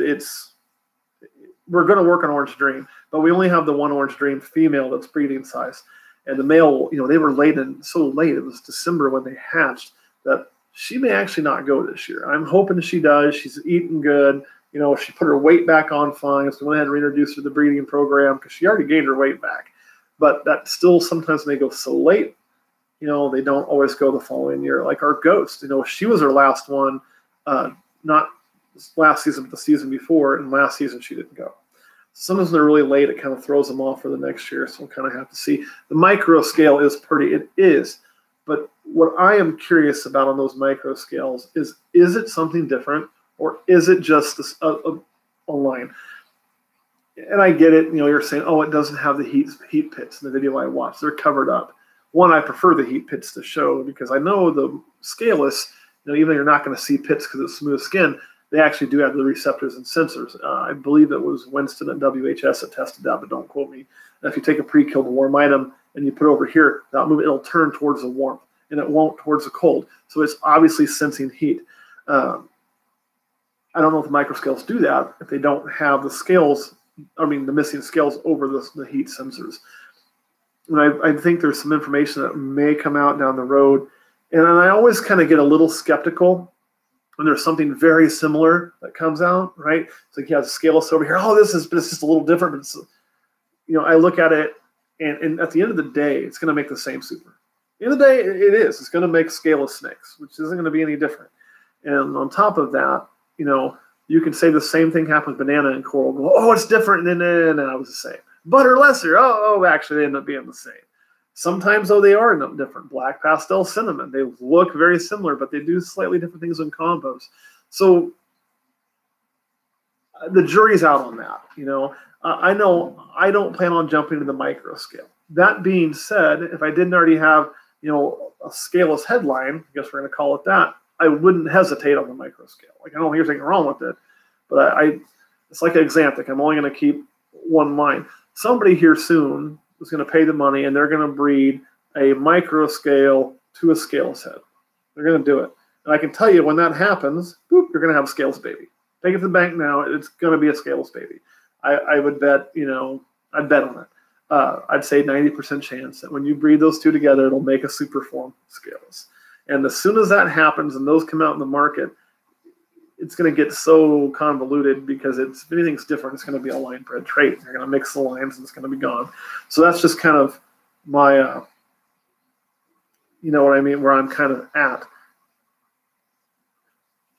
we're going to work on Orange Dream, but we only have the one Orange Dream female that's breeding size. And the male, they were late and so late. It was December when they hatched that she may actually not go this year. I'm hoping she does. She's eating good. She put her weight back on fine. So we went ahead and reintroduced her to the breeding program because she already gained her weight back. But that still sometimes when they go so late, they don't always go the following year. Like our Ghost, she was her last one, not last season, but the season before. And last season she didn't go. Sometimes when they're really late, it kind of throws them off for the next year. So we'll kind of have to see. The micro scale is pretty. It is. But what I am curious about on those micro scales is it something different or is it just a line? And I get it. You're saying, oh, it doesn't have the heat pits in the video I watched. They're covered up. One, I prefer the heat pits to show because I know the scaleless, even though you're not going to see pits because it's smooth skin, they actually do have the receptors and sensors. I believe it was Winston at WHS that tested that, but don't quote me. And if you take a pre-killed warm item and you put it over here, it'll turn towards the warmth and it won't towards the cold. So it's obviously sensing heat. I don't know if the microscales do that if they don't have the scales, the missing scales over the heat sensors. And I think there's some information that may come out down the road. And I always kind of get a little skeptical when there's something very similar that comes out, right? It's like you have the scaleless over here. Oh, it's just a little different. But it's, I look at it, and at the end of the day, it's going to make the same super. At the end of the day, it is. It's going to make scaleless snakes, which isn't going to be any different. And on top of that, you can say the same thing happened with banana and coral. Go, oh, it's different. And I was the same. Butter lesser. Oh, actually, they end up being the same. Sometimes, though, they are different. Black pastel cinnamon. They look very similar, but they do slightly different things in combos. So the jury's out on that. I know I don't plan on jumping to the micro scale. That being said, if I didn't already have, a scaleless headline, I guess we're going to call it that, I wouldn't hesitate on the micro scale. Like, I don't hear anything wrong with it, but it's like an Xanthic. I'm only going to keep one line. Somebody here soon is going to pay the money, and they're going to breed a micro scale to a scaleless head. They're going to do it. And I can tell you when that happens, boop, you're going to have a scaleless baby. Take it to the bank now. It's going to be a scaleless baby. I would bet, I'd bet on it. I'd say 90% chance that when you breed those two together, it'll make a super form scaleless. And as soon as that happens and those come out in the market, it's going to get so convoluted because if anything's different, it's going to be a line bred trait. You're going to mix the lines and it's going to be gone. So that's just kind of my, where I'm kind of at.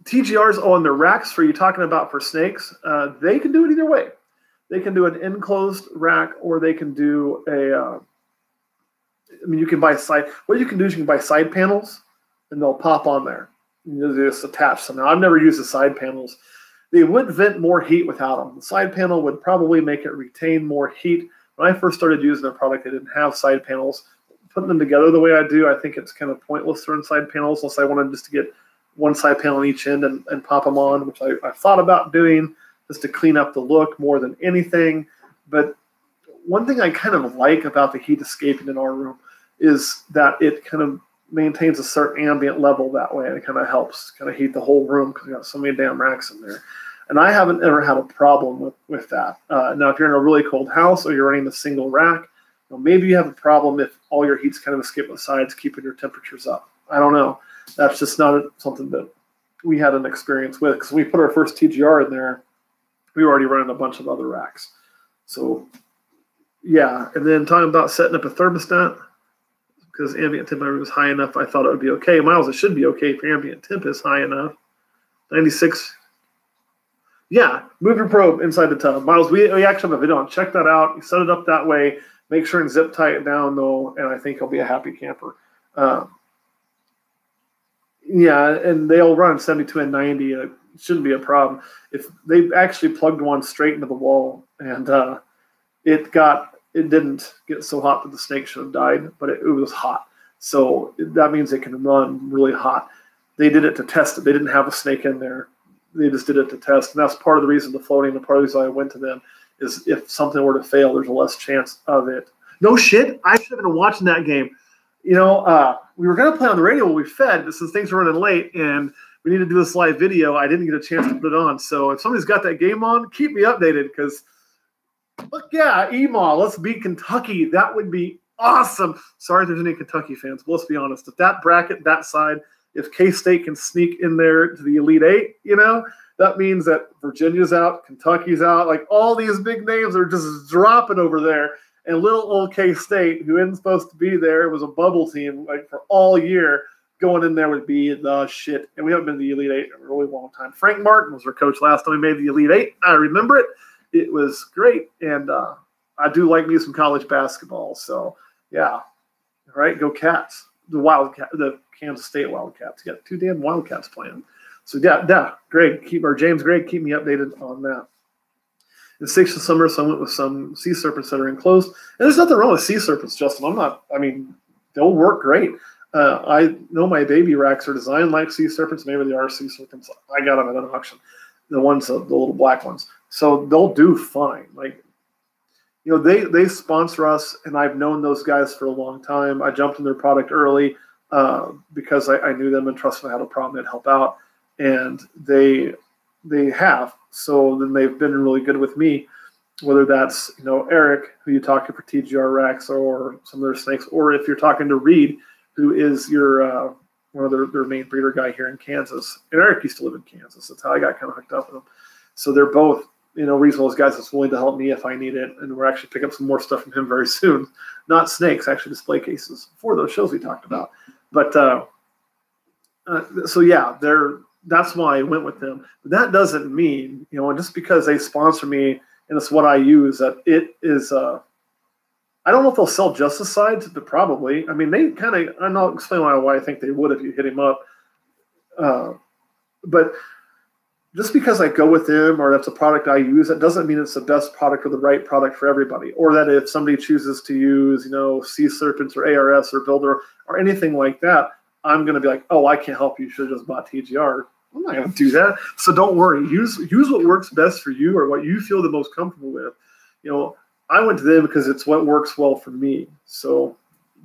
TGRs on the racks, for you talking about for snakes, they can do it either way. They can do an enclosed rack or they can do you can buy what you can do is you can buy side panels and they'll pop on there. You just attach them. Now, I've never used the side panels. They would vent more heat without them. The side panel would probably make it retain more heat. When I first started using the product, they didn't have side panels. Putting them together the way I do, I think it's kind of pointless throwing side panels unless I wanted just to get one side panel on each end and pop them on, which I thought about doing just to clean up the look more than anything. But one thing I kind of like about the heat escaping in our room is that it kind of maintains a certain ambient level that way, and it kind of helps kind of heat the whole room because we got so many damn racks in there. And I haven't ever had a problem with that. Now, if you're in a really cold house or you're running a single rack, maybe you have a problem if all your heat's kind of escaping the sides, keeping your temperatures up. I don't know. That's just not something that we had an experience with because when we put our first TGR in there, we were already running a bunch of other racks. So, yeah. And then talking about setting up a thermostat, because ambient temp was high enough, I thought it would be okay. Miles, it should be okay if your ambient temp is high enough. 96. Yeah, move your probe inside the tub. Miles, we actually have a video on. Check that out. You set it up that way. Make sure and zip tie it down, though, and I think he'll be a happy camper. Yeah, and they'll run 72 and 90. It shouldn't be a problem. If they actually plugged one straight into the wall, and it didn't get so hot that the snake should have died, but it was hot. So that means it can run really hot. They did it to test it. They didn't have a snake in there. They just did it to test. And that's part of the reason the floating, and part of the reason I went to them is if something were to fail, there's a less chance of it. No shit. I should have been watching that game. We were going to play on the radio when we fed, but since things were running late and we need to do this live video, I didn't get a chance to put it on. So if somebody's got that game on, keep me updated because Look, yeah, Emaw, let's beat Kentucky. That would be awesome. Sorry if there's any Kentucky fans, but let's be honest. If that bracket, that side, if K-State can sneak in there to the Elite Eight, that means that Virginia's out, Kentucky's out. Like, all these big names are just dropping over there. And little old K-State, who isn't supposed to be there, it was a bubble team like for all year, going in there would be the shit. And we haven't been to the Elite Eight in a really long time. Frank Martin was our coach last time we made the Elite Eight. I remember it. It was great. And I do like me some college basketball. So, yeah. All right, go Cats. The Kansas State Wildcats. You got 2 damn Wildcats playing. So, yeah, James Gregg, keep me updated on that. In 6th summer, so I went with some sea serpents that are enclosed. And there's nothing wrong with sea serpents, Justin. They'll work great. I know my baby racks are designed like sea serpents. Maybe they are sea serpents. I got them at an auction. The little black ones. So they'll do fine. They sponsor us, and I've known those guys for a long time. I jumped in their product early because I knew them and trusted I had a problem, they'd help out. And they have. So then they've been really good with me, whether that's, Eric, who you talk to for TGR racks or some of their snakes, or if you're talking to Reed, who is your one of their main breeder guy here in Kansas. And Eric used to live in Kansas. That's how I got kind of hooked up with them. So they're both, reasonable guys that's willing to help me if I need it. And we're actually picking up some more stuff from him very soon. Not snakes, actually display cases for those shows we talked about. But so yeah, that's why I went with them. But that doesn't mean, just because they sponsor me and it's what I use, that it is, I don't know if they'll sell just the sides, but probably. I mean, they kind of, I'm not explaining why I think they would if you hit him up. But just because I go with them or that's a product I use, that doesn't mean it's the best product or the right product for everybody. Or that if somebody chooses to use, Sea Serpents or ARS or Builder or anything like that, I'm going to be like, oh, I can't help you. You should have just bought TGR. I'm not going to do that. So don't worry. Use what works best for you or what you feel the most comfortable with. I went to them because it's what works well for me. So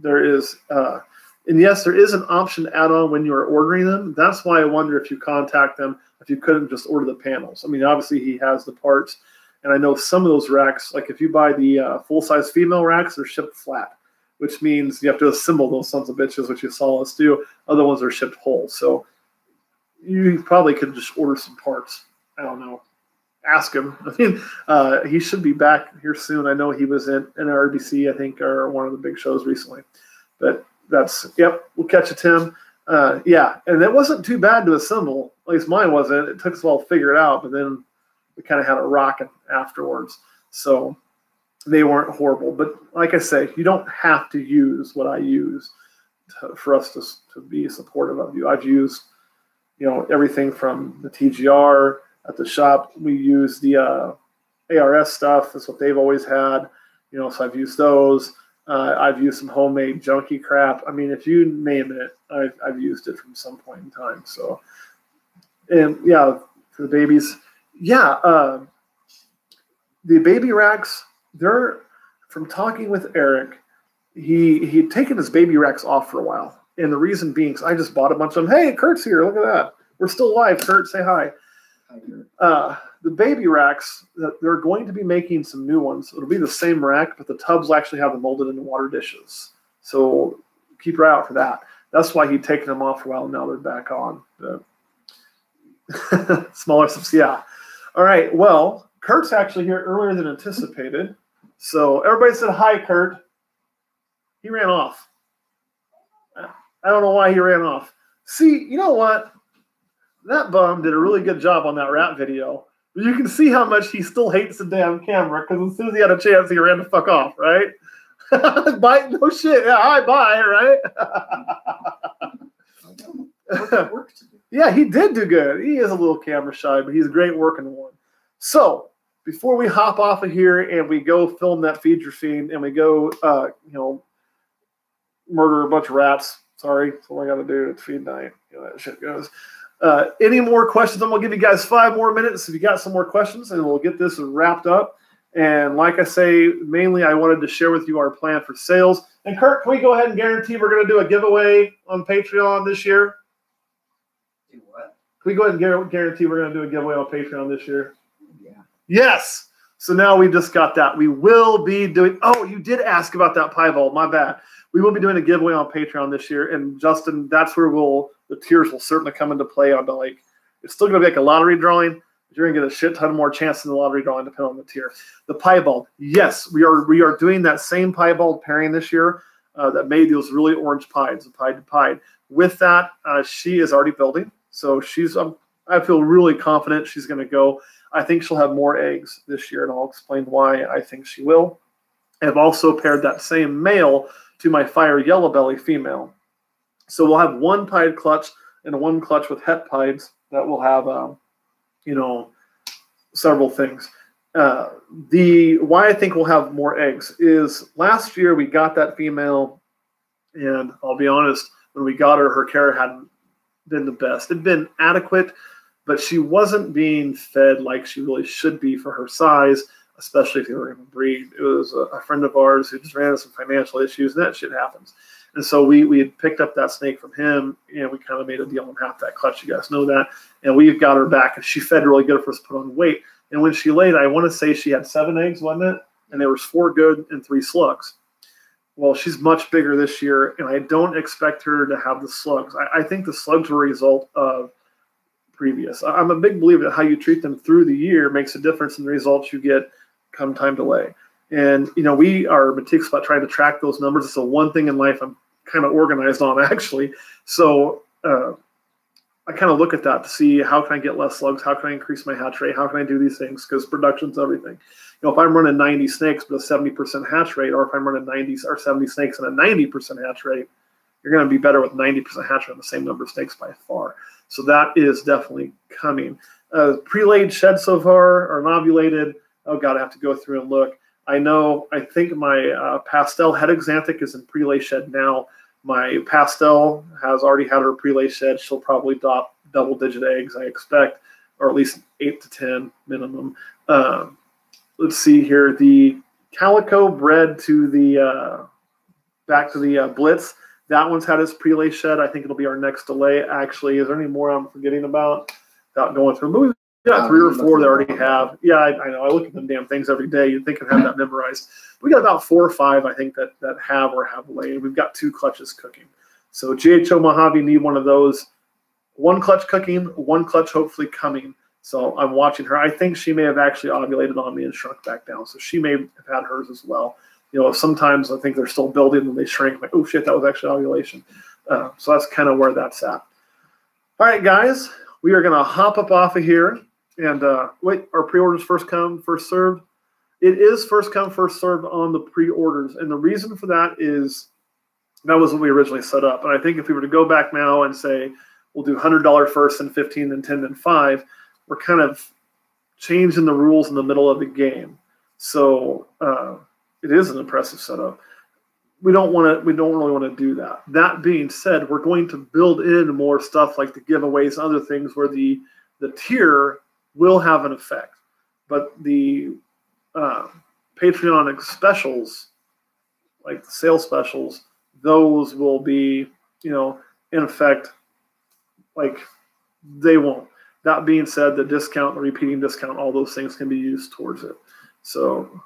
there is, and yes, there is an option to add on when you are ordering them. That's why I wonder if you contact them, if you couldn't just order the panels. I mean, obviously he has the parts, and I know some of those racks, like if you buy the full-size female racks, they're shipped flat, which means you have to assemble those sons of bitches, which you saw us do. Other ones are shipped whole. So you probably could just order some parts. I don't know. Ask him. I mean, he should be back here soon. I know he was in RBC, I think, or one of the big shows recently. But we'll catch you, Tim. Yeah, and it wasn't too bad to assemble. At least mine wasn't. It took us a while to figure it out, but then we kind of had it rocking afterwards. So they weren't horrible. But like I say, you don't have to use what I use for us to be supportive of you. I've used, everything from the TGR. At the shop, we use the ARS stuff. That's what they've always had. So I've used those. I've used some homemade junky crap. I mean, if you name it, I've used it from some point in time. So, and yeah, for the babies, the baby racks, they're, from talking with Eric, he'd taken his baby racks off for a while. And the reason being, I just bought a bunch of them. Hey, Kurt's here. Look at that. We're still live. Kurt, say hi. The baby racks, they're going to be making some new ones. It'll be the same rack, but the tubs will actually have them molded into water dishes. So keep your eye out for that. That's why he'd taken them off for a while. Now they're back on. Smaller subs, yeah. All right, well, Kurt's actually here earlier than anticipated. So everybody said hi, Kurt. He ran off. I don't know why he ran off. See, you know what? That bum did a really good job on that rap video. But you can see how much he still hates the damn camera, because as soon as he had a chance, he ran the fuck off, right? Bye, no shit. Yeah, hi, bye, right? Yeah, he did do good. He is a little camera shy, but he's a great working one. So before we hop off of here and we go film that feature scene and we go, murder a bunch of rats. Sorry, that's all I got to do. It's feed night. That shit goes. Any more questions? I'm going to give you guys 5 more minutes if you got some more questions, and we'll get this wrapped up. And like I say, mainly I wanted to share with you our plan for sales. And Kurt, can we go ahead and guarantee we're going to do a giveaway on Patreon this year? Do what? Can we go ahead and guarantee we're going to do a giveaway on Patreon this year? Yeah. Yes. So now we just got that. We will be doing, oh, you did ask about that piebald, my bad. We will be doing a giveaway on Patreon this year. And Justin, that's where the tiers will certainly come into play on the, like, it's still going to be like a lottery drawing. But you're going to get a shit ton more chance in the lottery drawing depending on the tier. The piebald, yes, we are doing that same piebald pairing this year that made those really orange pieds, the pied to pied. With that, she is already building. So she's, I feel really confident she's going to go. I think she'll have more eggs this year, and I'll explain why I think she will. I've also paired that same male to my fire yellow belly female. So we'll have one pied clutch and one clutch with het pieds that will have, several things. Why I think we'll have more eggs is last year we got that female, and I'll be honest, when we got her care hadn't been the best. It'd been adequate, but she wasn't being fed like she really should be for her size, especially if you were going to breed. It was a friend of ours who just ran into some financial issues, and that shit happens. And so we had picked up that snake from him, and we kind of made a deal on half that clutch. You guys know that. And we've got her back, and she fed really good for us to put on weight. And when she laid, I want to say she had 7 eggs, wasn't it? And there was 4 good and 3 slugs. Well, she's much bigger this year, and I don't expect her to have the slugs. I think the slugs were a result of previous. I'm a big believer that how you treat them through the year makes a difference in the results you get come time to lay. And, we are meticulous about trying to track those numbers. It's the one thing in life I'm kind of organized on, actually. So I kind of look at that to see how can I get less slugs? How can I increase my hatch rate? How can I do these things? Because production's everything. If I'm running 90 snakes with a 70% hatch rate, or if I'm running 90 or 70 snakes and a 90% hatch rate, you're going to be better with 90% hatch rate on the same number of snakes by far. So that is definitely coming. Pre-laid shed so far, or ovulated. Oh, God, I have to go through and look. I think my pastel het exanthic is in pre-lay shed now. My pastel has already had her pre-lay shed. She'll probably drop double-digit eggs, I expect, or at least 8 to 10 minimum. Let's see here. The calico bred to the back to the Blitz. That one's had its pre-lay shed. I think it'll be our next delay. Actually, is there any more I'm forgetting about without going through? But we've got 3 or 4 that already have. Yeah, I know. I look at them damn things every day. You'd think I'd have that memorized. We got about 4 or 5, I think, that have or have laid. We've got 2 clutches cooking. So GHO Mojave need one of those. 1 clutch cooking, 1 clutch hopefully coming. So I'm watching her. I think she may have actually ovulated on me and shrunk back down. So she may have had hers as well. Sometimes I think they're still building and they shrink. Like, oh shit, that was actually ovulation. So that's kind of where that's at. All right, guys, we are going to hop up off of here. And wait, our pre-orders first come, first served. It is first come, first served on the pre-orders. And the reason for that is that was what we originally set up. And I think if we were to go back now and say, we'll do $100 first and 15 and 10 and 5, we're kind of changing the rules in the middle of the game. So it is an impressive setup. We don't really want to do that. That being said, we're going to build in more stuff like the giveaways and other things where the tier will have an effect. But the Patreon specials, like the sales specials, those will be, in effect, like they won't. That being said, the discount, the repeating discount, all those things can be used towards it. So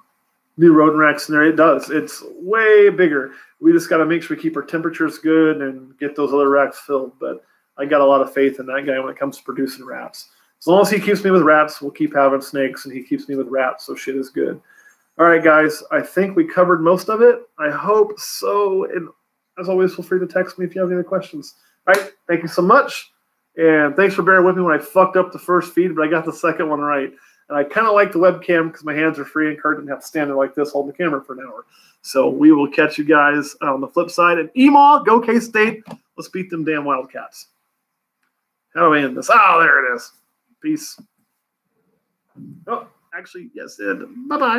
new rodent rack scenario, it does. It's way bigger. We just got to make sure we keep our temperatures good and get those other racks filled. But I got a lot of faith in that guy when it comes to producing rats. As long as he keeps me with rats, we'll keep having snakes, and he keeps me with rats, so shit is good. All right, guys, I think we covered most of it. I hope so. And as always, feel free to text me if you have any other questions. All right, thank you so much. And thanks for bearing with me when I fucked up the first feed, but I got the second one right. And I kind of like the webcam because my hands are free and Kurt didn't have to stand there like this holding the camera for an hour. So we will catch you guys on the flip side. And Emaw, go K-State. Let's beat them damn Wildcats. How do I end this? Oh, there it is. Peace. Oh, actually, yes, it did. Bye-bye.